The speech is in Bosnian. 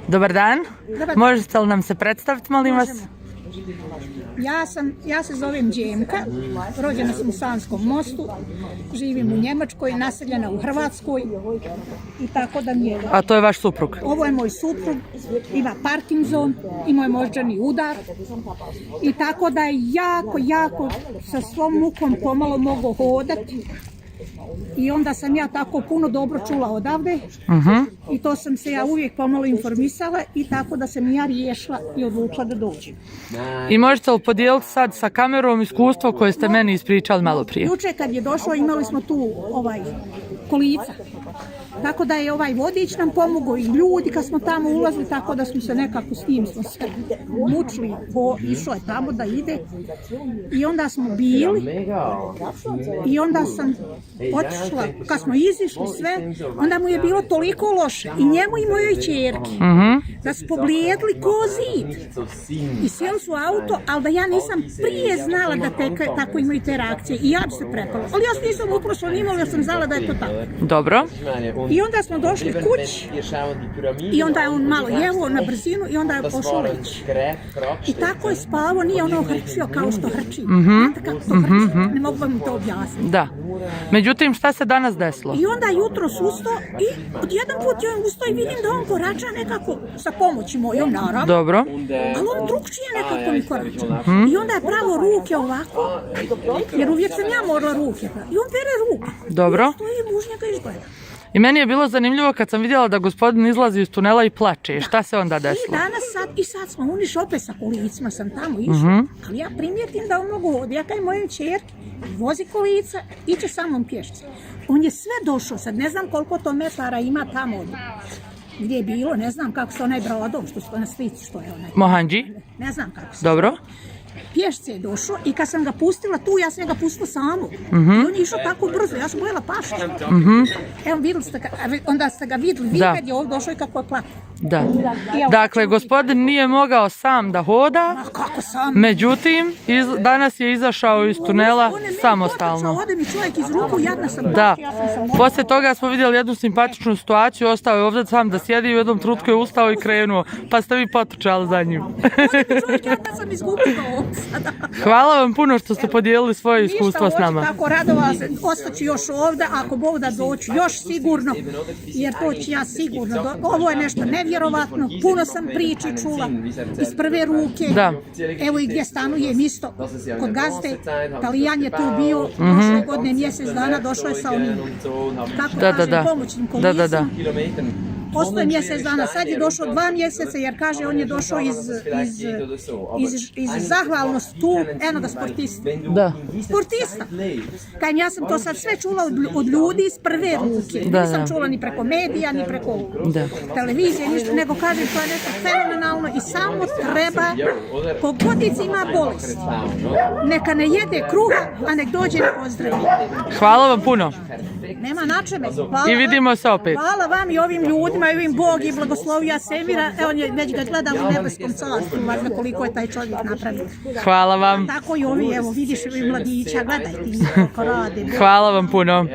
Dobar dan. Možete li nam se predstaviti, molim vas? Ja se zovem Đemka, rođena sam u Sanskom Mostu, živim u Njemačkoj, naseljena u Hrvatskoj i tako da mi je... A to je vaš suprug? Ovo je moj suprug, ima Parkinson, imao je moždani udar i tako da je jako sa svom mukom pomalo mogao hodati. I onda sam ja tako puno dobro čula odavde i to sam se ja uvijek pomalo informisala i tako da sam ja riješila i odlučila da dođem. I možete li podijeliti sad sa kamerom iskustvo koje ste meni ispričali malo prije? Juče kad je došlo imali smo tu kolica. Tako da je ovaj vodič nam pomogao i ljudi kad smo tamo ulazili, tako da smo se nekako s njim smo se mučili, išlo je tamo da ide. I onda smo bili i onda sam otišla, kad smo izišli sve, onda mu je bilo toliko loše i njemu i mojoj ćerki da su poblijedli ko zid. I sjeli su u auto, ali da ja nisam prije znala da tako imaju te reakcije i ja bi se prepala. Ali ja nisam uplašla nimalo jer sam znala da je to tako. Dobro. I onda smo došli kući i onda je on malo jevo na brzinu i onda je pošao leći. I tako je spavao, nije ono hrčio kao što hrči. Znate kako to hrči? Ne mogu vam to objasniti. Da. Međutim, šta se danas desilo? I onda jutro ustao i jedan put je on ustao i vidim da on korača nekako sa pomoći mojom, naravno. Dobro. Ali on drugčije nekako mi korača. I onda je pravo ruke ovako, jer uvijek sam ja morala ruke. I on pere ruke. Dobro. I stoji mužnjaka izgleda. I meni je bilo zanimljivo kad sam vidjela da gospodin izlazi iz tunela i plače. Šta se onda desilo? I sad smo uniš opet sa kolicima, sam tamo išla, ali ja primijetim da on mogu hoditi. Ja kaj mojoj čerki vozi kolica, iće samom pješci. On je sve došao, sad ne znam koliko to metara ima tamo gdje je bilo, ne znam kako se onaj brodom, što se na slici, što je onaj. Mohanđi? Ne znam kako se. Dobro. Pješce je došao i kad sam ga pustila tu, ja sam ga pustila samu. I on je išao tako brzo, ja sam bojela pašta. Evo, vidjeli ste ga, onda ste ga vidjeli, vi kad je ovdje došao i kako je plakao. Da. Dakle, gospodin nije mogao sam da hoda, kako sam? Međutim, danas je izašao iz tunela samostalno. Ode mi čovjek iz ruku, jadna sam da. Poslije toga smo vidjeli jednu simpatičnu situaciju, ostao je ovdje sam da sjedi, u jednom trenutku je ustao i krenuo, pa ste vi potrčali za njim. Sam izgubila ovdje sada. Hvala vam puno što ste podijelili svoje iskustvo s nama. Tako radovala se, ostaću još ovdje, ako Bog da doću, još sigurno, jer to ću ja sigurno. Ovo je nešto nevjerovatno, puno sam priči čula iz prve ruke. Da. Evo i gdje stanujem isto, kod gazde, Talijan je tu bio, prošle godine mjesec dana, došao je sa onim, kako kažem, pomoćnim kolicom. Ostao je mjesec dana, sad je došao 2 mjeseca jer kaže on je došao iz zahvalnosti tu, enoga sportista. Da. Sportista. Kajem, ja sam to sad sve čula od ljudi iz prve ruke. Nisam čula ni preko medija, ni preko televizije, ništa, nego kaže to je nešto fenomenalno i samo treba, kogodic ima bolest, neka ne jede kruha, a nek dođe na pozdravi. Hvala vam puno. Nema načeme. I vidimo se opet. Hvala vam i ovim ljudima, i ovim Bog i blagoslovija Semira. Evo, već ga gledam u nebeskom carstvu, važda koliko je taj čovjek napravio. Hvala vam. Tako i ovi, evo, vidiš ovi mladića, gledajte kako rade. Hvala vam puno.